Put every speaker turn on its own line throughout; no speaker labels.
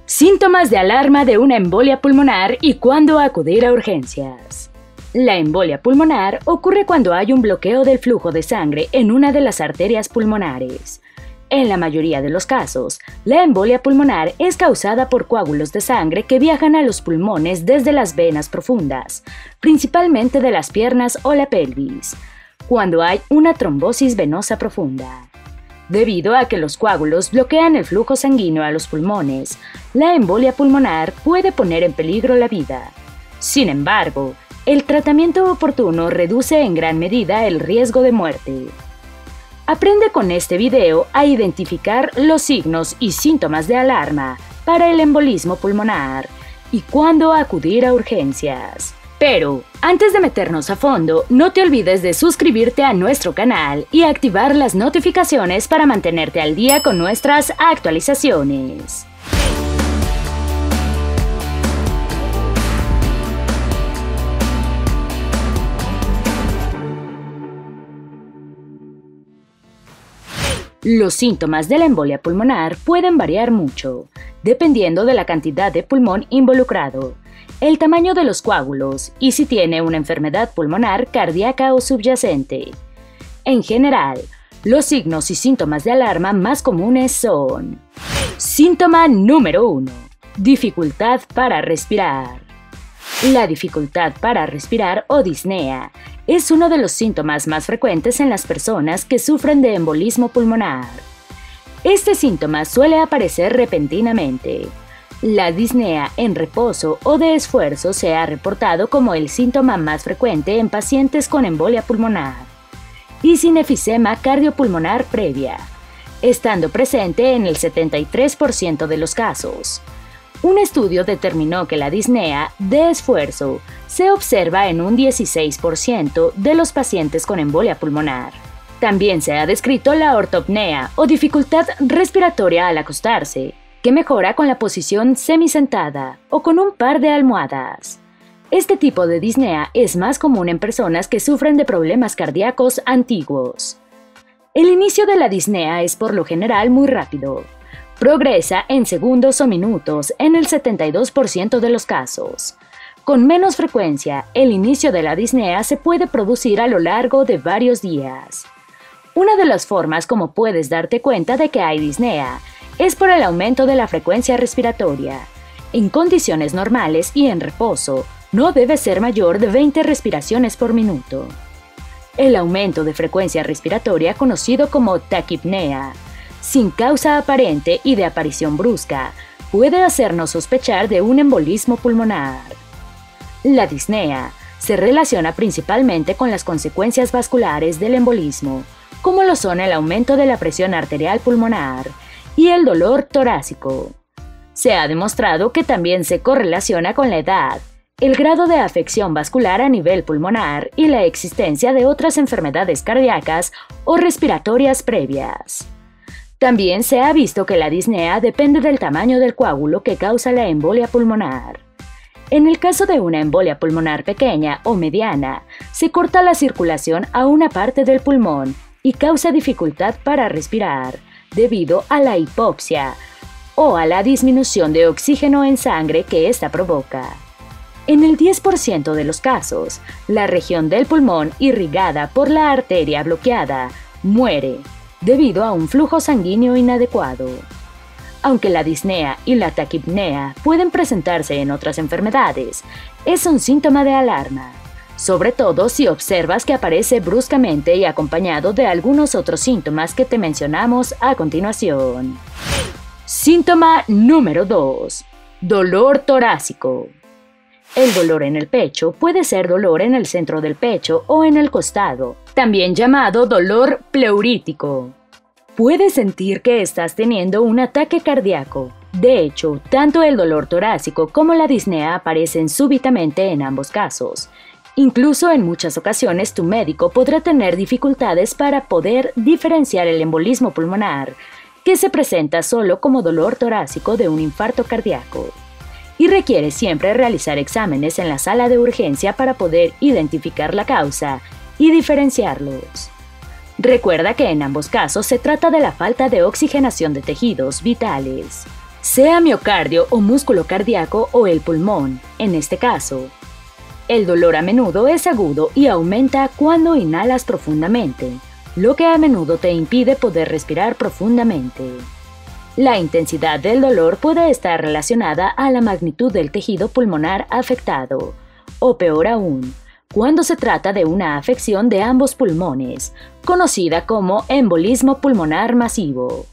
Síntomas de alarma de una embolia pulmonar y cuándo acudir a urgencias. La embolia pulmonar ocurre cuando hay un bloqueo del flujo de sangre en una de las arterias pulmonares. En la mayoría de los casos, la embolia pulmonar es causada por coágulos de sangre que viajan a los pulmones desde las venas profundas, principalmente de las piernas o la pelvis, cuando hay una trombosis venosa profunda. Debido a que los coágulos bloquean el flujo sanguíneo a los pulmones, la embolia pulmonar puede poner en peligro la vida. Sin embargo, el tratamiento oportuno reduce en gran medida el riesgo de muerte. Aprende con este video a identificar los signos y síntomas de alarma para el embolismo pulmonar y cuándo acudir a urgencias. Pero, antes de meternos a fondo, no te olvides de suscribirte a nuestro canal y activar las notificaciones para mantenerte al día con nuestras actualizaciones. Los síntomas de la embolia pulmonar pueden variar mucho, dependiendo de la cantidad de pulmón involucrado, el tamaño de los coágulos y si tiene una enfermedad pulmonar cardíaca o subyacente. En general, los signos y síntomas de alarma más comunes son: síntoma número 1. Dificultad para respirar. La dificultad para respirar o disnea es uno de los síntomas más frecuentes en las personas que sufren de embolismo pulmonar. Este síntoma suele aparecer repentinamente. La disnea en reposo o de esfuerzo se ha reportado como el síntoma más frecuente en pacientes con embolia pulmonar y sin efisema cardiopulmonar previa, estando presente en el 73% de los casos. Un estudio determinó que la disnea de esfuerzo se observa en un 16% de los pacientes con embolia pulmonar. También se ha descrito la ortopnea o dificultad respiratoria al acostarse, que mejora con la posición semisentada o con un par de almohadas. Este tipo de disnea es más común en personas que sufren de problemas cardíacos antiguos. El inicio de la disnea es por lo general muy rápido. Progresa en segundos o minutos en el 72% de los casos. Con menos frecuencia, el inicio de la disnea se puede producir a lo largo de varios días. Una de las formas como puedes darte cuenta de que hay disnea es por el aumento de la frecuencia respiratoria. En condiciones normales y en reposo, no debe ser mayor de 20 respiraciones por minuto. El aumento de frecuencia respiratoria, conocido como taquipnea, sin causa aparente y de aparición brusca, puede hacernos sospechar de un embolismo pulmonar. La disnea se relaciona principalmente con las consecuencias vasculares del embolismo, como lo son el aumento de la presión arterial pulmonar y el dolor torácico. Se ha demostrado que también se correlaciona con la edad, el grado de afección vascular a nivel pulmonar y la existencia de otras enfermedades cardíacas o respiratorias previas. También se ha visto que la disnea depende del tamaño del coágulo que causa la embolia pulmonar. En el caso de una embolia pulmonar pequeña o mediana, se corta la circulación a una parte del pulmón y causa dificultad para respirar, debido a la hipoxia o a la disminución de oxígeno en sangre que ésta provoca. En el 10% de los casos, la región del pulmón irrigada por la arteria bloqueada muere debido a un flujo sanguíneo inadecuado. Aunque la disnea y la taquipnea pueden presentarse en otras enfermedades, es un síntoma de alarma, sobre todo si observas que aparece bruscamente y acompañado de algunos otros síntomas que te mencionamos a continuación. Síntoma número 2. Dolor torácico. El dolor en el pecho puede ser dolor en el centro del pecho o en el costado, también llamado dolor pleurítico. Puedes sentir que estás teniendo un ataque cardíaco. De hecho, tanto el dolor torácico como la disnea aparecen súbitamente en ambos casos. Incluso en muchas ocasiones tu médico podrá tener dificultades para poder diferenciar el embolismo pulmonar, que se presenta solo como dolor torácico de un infarto cardíaco, y requiere siempre realizar exámenes en la sala de urgencia para poder identificar la causa y diferenciarlos. Recuerda que en ambos casos se trata de la falta de oxigenación de tejidos vitales. sea miocardio o músculo cardíaco o el pulmón, en este caso. El dolor a menudo es agudo y aumenta cuando inhalas profundamente, lo que a menudo te impide poder respirar profundamente. La intensidad del dolor puede estar relacionada a la magnitud del tejido pulmonar afectado, o peor aún, cuando se trata de una afección de ambos pulmones, conocida como embolismo pulmonar masivo.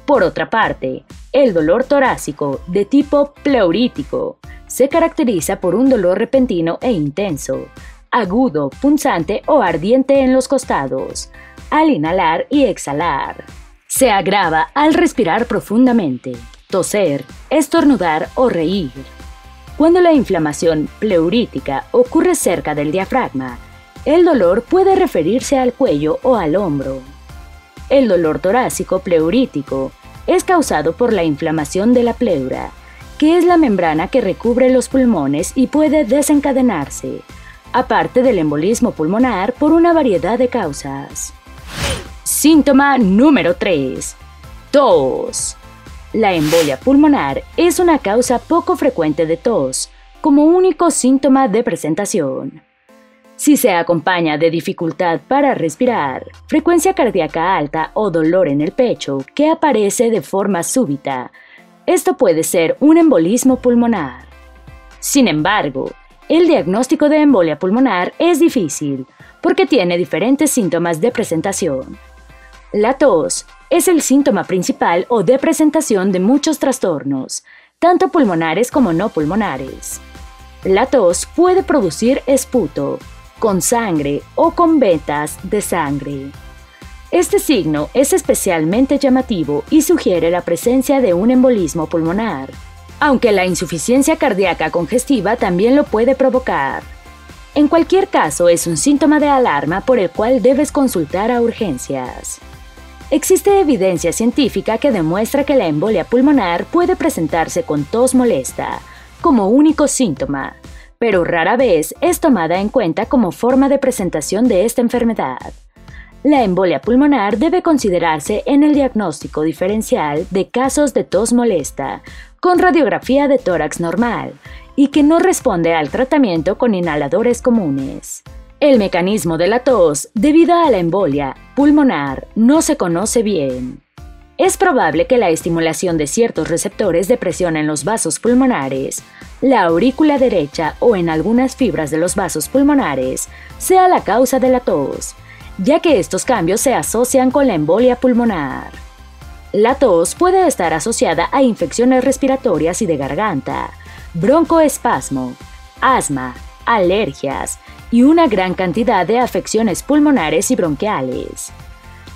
Por otra parte, el dolor torácico de tipo pleurítico se caracteriza por un dolor repentino e intenso, agudo, punzante o ardiente en los costados, al inhalar y exhalar. Se agrava al respirar profundamente, toser, estornudar o reír. Cuando la inflamación pleurítica ocurre cerca del diafragma, el dolor puede referirse al cuello o al hombro. El dolor torácico pleurítico es causado por la inflamación de la pleura, que es la membrana que recubre los pulmones y puede desencadenarse, aparte del embolismo pulmonar, por una variedad de causas. Síntoma número 3. Tos. La embolia pulmonar es una causa poco frecuente de tos, como único síntoma de presentación. Si se acompaña de dificultad para respirar, frecuencia cardíaca alta o dolor en el pecho que aparece de forma súbita, esto puede ser un embolismo pulmonar. Sin embargo, el diagnóstico de embolia pulmonar es difícil porque tiene diferentes síntomas de presentación. La tos es el síntoma principal o de presentación de muchos trastornos, tanto pulmonares como no pulmonares. La tos puede producir esputo, con sangre o con vetas de sangre. Este signo es especialmente llamativo y sugiere la presencia de un embolismo pulmonar, aunque la insuficiencia cardíaca congestiva también lo puede provocar. En cualquier caso, es un síntoma de alarma por el cual debes consultar a urgencias. Existe evidencia científica que demuestra que la embolia pulmonar puede presentarse con tos molesta, como único síntoma, pero rara vez es tomada en cuenta como forma de presentación de esta enfermedad. La embolia pulmonar debe considerarse en el diagnóstico diferencial de casos de tos molesta, con radiografía de tórax normal, y que no responde al tratamiento con inhaladores comunes. El mecanismo de la tos, debido a la embolia pulmonar, no se conoce bien. Es probable que la estimulación de ciertos receptores de presión en los vasos pulmonares, la aurícula derecha o en algunas fibras de los vasos pulmonares, sea la causa de la tos, ya que estos cambios se asocian con la embolia pulmonar. La tos puede estar asociada a infecciones respiratorias y de garganta, broncoespasmo, asma, alergias y una gran cantidad de afecciones pulmonares y bronquiales.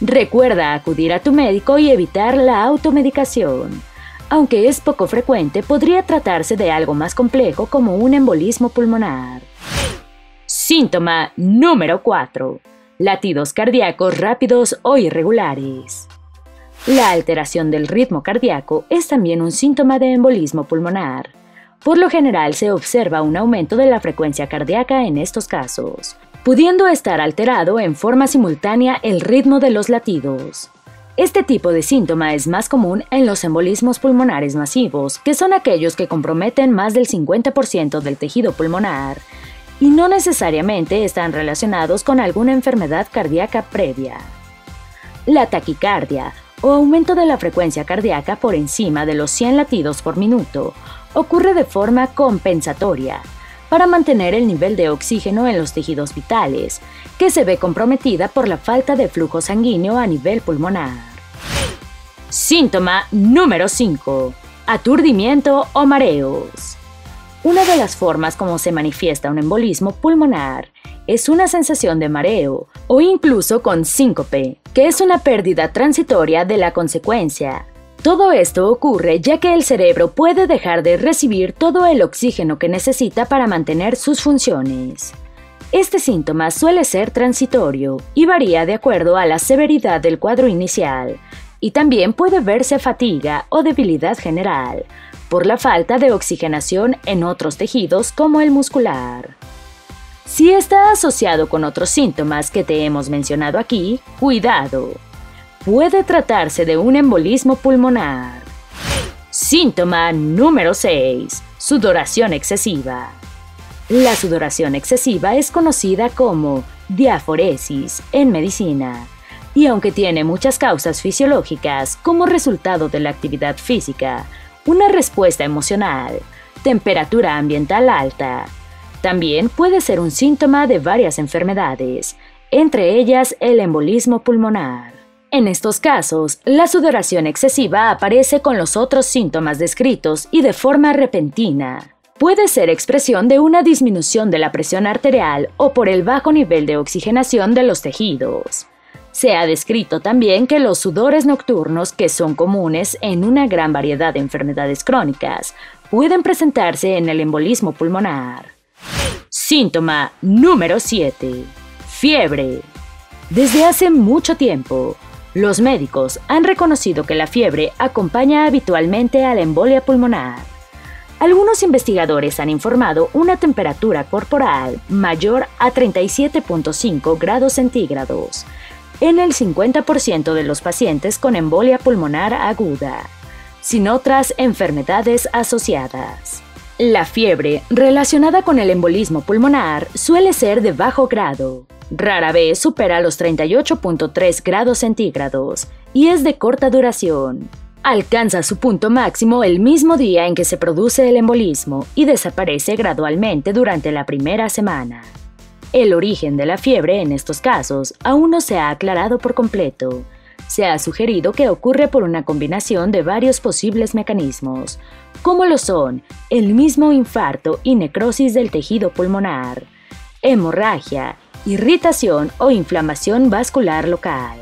Recuerda acudir a tu médico y evitar la automedicación. Aunque es poco frecuente, podría tratarse de algo más complejo como un embolismo pulmonar. Síntoma número 4. Latidos cardíacos rápidos o irregulares. La alteración del ritmo cardíaco es también un síntoma de embolismo pulmonar. Por lo general se observa un aumento de la frecuencia cardíaca en estos casos, pudiendo estar alterado en forma simultánea el ritmo de los latidos. Este tipo de síntoma es más común en los embolismos pulmonares masivos, que son aquellos que comprometen más del 50% del tejido pulmonar y no necesariamente están relacionados con alguna enfermedad cardíaca previa. La taquicardia, o aumento de la frecuencia cardíaca por encima de los 100 latidos por minuto, ocurre de forma compensatoria para mantener el nivel de oxígeno en los tejidos vitales, que se ve comprometida por la falta de flujo sanguíneo a nivel pulmonar. Síntoma número 5. Aturdimiento o mareos. Una de las formas como se manifiesta un embolismo pulmonar es una sensación de mareo o incluso con síncope, que es una pérdida transitoria de la consecuencia. Todo esto ocurre ya que el cerebro puede dejar de recibir todo el oxígeno que necesita para mantener sus funciones. Este síntoma suele ser transitorio y varía de acuerdo a la severidad del cuadro inicial, y también puede verse fatiga o debilidad general, por la falta de oxigenación en otros tejidos como el muscular. Si está asociado con otros síntomas que te hemos mencionado aquí, cuidado. Puede tratarse de un embolismo pulmonar. Síntoma número 6. Sudoración excesiva. La sudoración excesiva es conocida como diaforesis en medicina, y aunque tiene muchas causas fisiológicas como resultado de la actividad física, una respuesta emocional, temperatura ambiental alta, también puede ser un síntoma de varias enfermedades, entre ellas el embolismo pulmonar. En estos casos, la sudoración excesiva aparece con los otros síntomas descritos y de forma repentina. Puede ser expresión de una disminución de la presión arterial o por el bajo nivel de oxigenación de los tejidos. Se ha descrito también que los sudores nocturnos, que son comunes en una gran variedad de enfermedades crónicas, pueden presentarse en el embolismo pulmonar. Síntoma número 7. Fiebre. Desde hace mucho tiempo, los médicos han reconocido que la fiebre acompaña habitualmente a la embolia pulmonar. Algunos investigadores han informado una temperatura corporal mayor a 37.5 grados centígrados en el 50% de los pacientes con embolia pulmonar aguda, sin otras enfermedades asociadas. La fiebre relacionada con el embolismo pulmonar suele ser de bajo grado. Rara vez supera los 38.3 grados centígrados y es de corta duración. Alcanza su punto máximo el mismo día en que se produce el embolismo y desaparece gradualmente durante la primera semana. El origen de la fiebre en estos casos aún no se ha aclarado por completo. Se ha sugerido que ocurre por una combinación de varios posibles mecanismos, como lo son el mismo infarto y necrosis del tejido pulmonar, hemorragia, irritación o inflamación vascular local.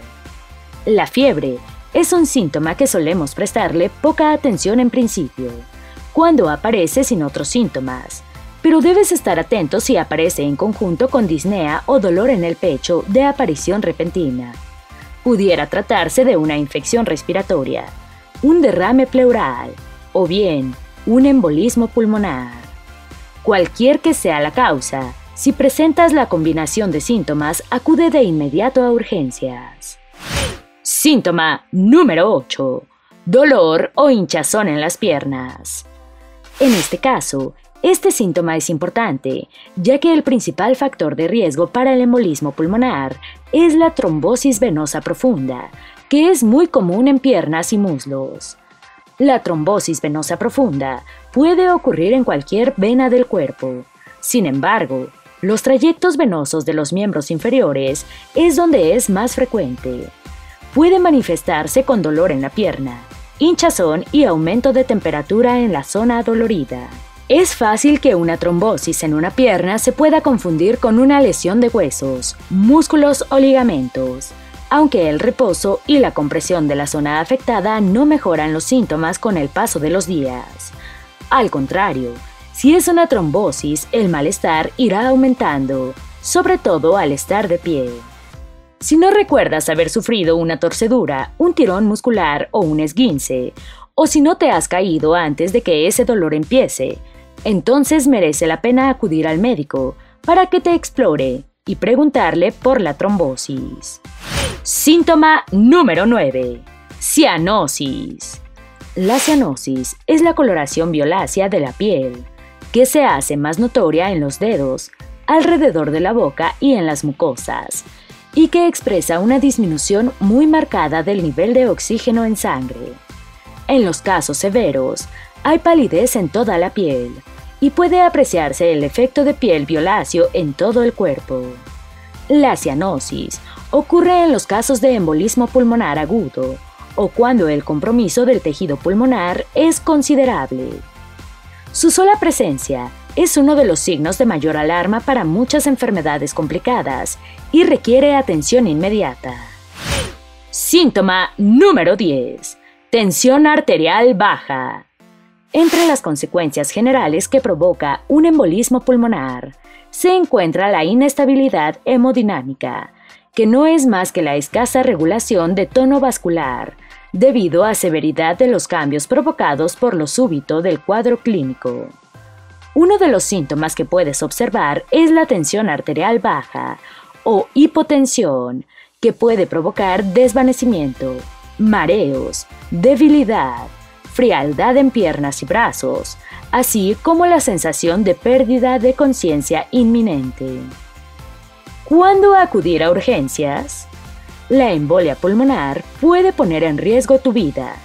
La fiebre es un síntoma que solemos prestarle poca atención en principio, cuando aparece sin otros síntomas, pero debes estar atento si aparece en conjunto con disnea o dolor en el pecho de aparición repentina. Pudiera tratarse de una infección respiratoria, un derrame pleural o bien un embolismo pulmonar. Cualquier que sea la causa, si presentas la combinación de síntomas, acude de inmediato a urgencias. Síntoma número 8. Dolor o hinchazón en las piernas. En este caso, este síntoma es importante, ya que el principal factor de riesgo para el embolismo pulmonar es la trombosis venosa profunda, que es muy común en piernas y muslos. La trombosis venosa profunda puede ocurrir en cualquier vena del cuerpo. Sin embargo, los trayectos venosos de los miembros inferiores es donde es más frecuente. Puede manifestarse con dolor en la pierna, hinchazón y aumento de temperatura en la zona dolorida. Es fácil que una trombosis en una pierna se pueda confundir con una lesión de huesos, músculos o ligamentos, aunque el reposo y la compresión de la zona afectada no mejoran los síntomas con el paso de los días. Al contrario, si es una trombosis, el malestar irá aumentando, sobre todo al estar de pie. Si no recuerdas haber sufrido una torcedura, un tirón muscular o un esguince, o si no te has caído antes de que ese dolor empiece, entonces merece la pena acudir al médico para que te explore y preguntarle por la trombosis. Síntoma número 9. Cianosis. La cianosis es la coloración violácea de la piel, que se hace más notoria en los dedos, alrededor de la boca y en las mucosas, y que expresa una disminución muy marcada del nivel de oxígeno en sangre. En los casos severos, hay palidez en toda la piel y puede apreciarse el efecto de piel violáceo en todo el cuerpo. La cianosis ocurre en los casos de embolismo pulmonar agudo o cuando el compromiso del tejido pulmonar es considerable. Su sola presencia es uno de los signos de mayor alarma para muchas enfermedades complicadas y requiere atención inmediata. Síntoma número 10. Tensión arterial baja. Entre las consecuencias generales que provoca un embolismo pulmonar, se encuentra la inestabilidad hemodinámica, que no es más que la escasa regulación de tono vascular, debido a severidad de los cambios provocados por lo súbito del cuadro clínico. Uno de los síntomas que puedes observar es la tensión arterial baja o hipotensión, que puede provocar desvanecimiento, mareos, debilidad, frialdad en piernas y brazos, así como la sensación de pérdida de conciencia inminente. ¿Cuándo acudir a urgencias? La embolia pulmonar puede poner en riesgo tu vida.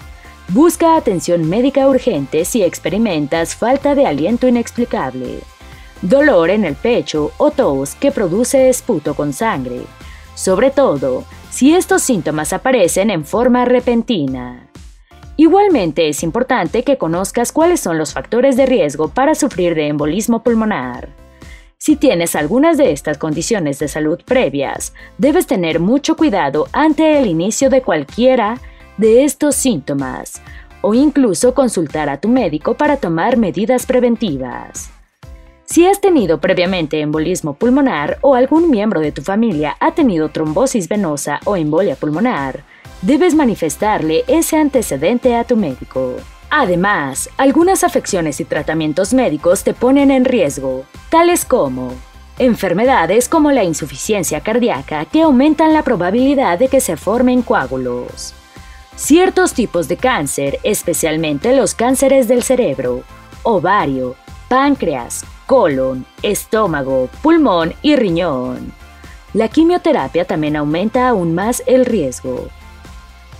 Busca atención médica urgente si experimentas falta de aliento inexplicable, dolor en el pecho o tos que produce esputo con sangre, sobre todo si estos síntomas aparecen en forma repentina. Igualmente es importante que conozcas cuáles son los factores de riesgo para sufrir de embolismo pulmonar. Si tienes algunas de estas condiciones de salud previas, debes tener mucho cuidado ante el inicio de cualquiera de estos síntomas, o incluso consultar a tu médico para tomar medidas preventivas. Si has tenido previamente embolismo pulmonar o algún miembro de tu familia ha tenido trombosis venosa o embolia pulmonar, debes manifestarle ese antecedente a tu médico. Además, algunas afecciones y tratamientos médicos te ponen en riesgo, tales como enfermedades como la insuficiencia cardíaca que aumentan la probabilidad de que se formen coágulos. Ciertos tipos de cáncer, especialmente los cánceres del cerebro, ovario, páncreas, colon, estómago, pulmón y riñón. La quimioterapia también aumenta aún más el riesgo.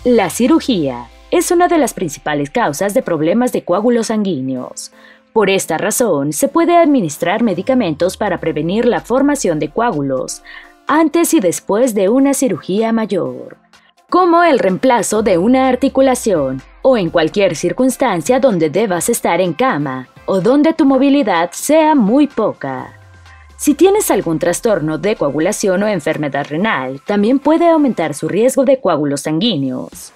La cirugía es una de las principales causas de problemas de coágulos sanguíneos. Por esta razón, se puede administrar medicamentos para prevenir la formación de coágulos antes y después de una cirugía mayor, como el reemplazo de una articulación o en cualquier circunstancia donde debas estar en cama o donde tu movilidad sea muy poca. Si tienes algún trastorno de coagulación o enfermedad renal, también puede aumentar su riesgo de coágulos sanguíneos.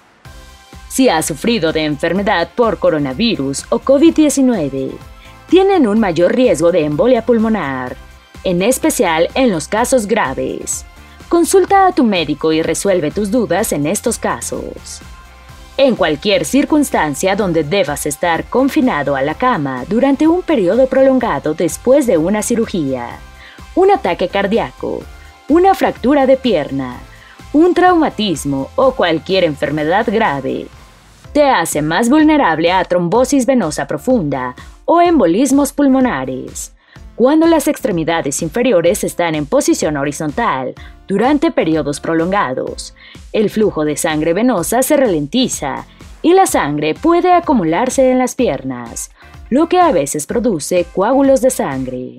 Si has sufrido de enfermedad por coronavirus o COVID-19, tienen un mayor riesgo de embolia pulmonar, en especial en los casos graves. Consulta a tu médico y resuelve tus dudas en estos casos. En cualquier circunstancia donde debas estar confinado a la cama durante un periodo prolongado después de una cirugía, un ataque cardíaco, una fractura de pierna, un traumatismo o cualquier enfermedad grave, te hace más vulnerable a trombosis venosa profunda o embolismos pulmonares. Cuando las extremidades inferiores están en posición horizontal durante periodos prolongados, el flujo de sangre venosa se ralentiza y la sangre puede acumularse en las piernas, lo que a veces produce coágulos de sangre.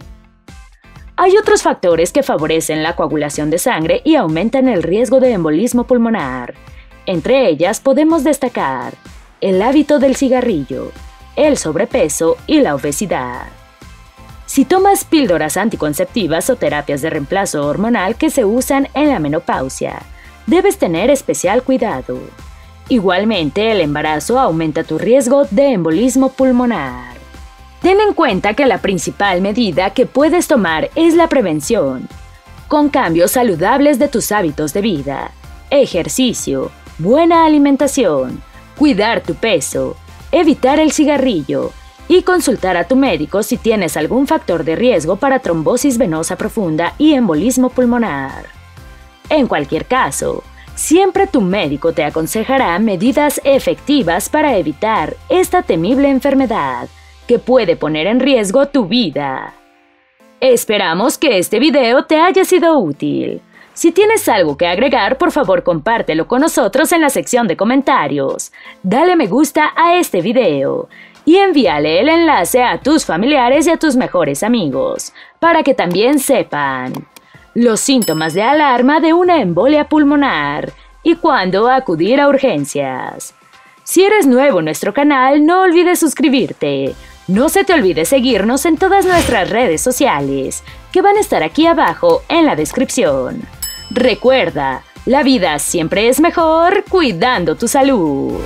Hay otros factores que favorecen la coagulación de sangre y aumentan el riesgo de embolismo pulmonar. Entre ellas podemos destacar el hábito del cigarrillo, el sobrepeso y la obesidad. Si tomas píldoras anticonceptivas o terapias de reemplazo hormonal que se usan en la menopausia, debes tener especial cuidado. Igualmente, el embarazo aumenta tu riesgo de embolismo pulmonar. Ten en cuenta que la principal medida que puedes tomar es la prevención, con cambios saludables de tus hábitos de vida, ejercicio, buena alimentación, cuidar tu peso, evitar el cigarrillo y consultar a tu médico si tienes algún factor de riesgo para trombosis venosa profunda y embolismo pulmonar. En cualquier caso, siempre tu médico te aconsejará medidas efectivas para evitar esta temible enfermedad que puede poner en riesgo tu vida. Esperamos que este video te haya sido útil. Si tienes algo que agregar, por favor compártelo con nosotros en la sección de comentarios. Dale me gusta a este video y envíale el enlace a tus familiares y a tus mejores amigos, para que también sepan los síntomas de alarma de una embolia pulmonar y cuándo acudir a urgencias. Si eres nuevo en nuestro canal, no olvides suscribirte. No se te olvide seguirnos en todas nuestras redes sociales, que van a estar aquí abajo en la descripción. Recuerda, la vida siempre es mejor cuidando tu salud.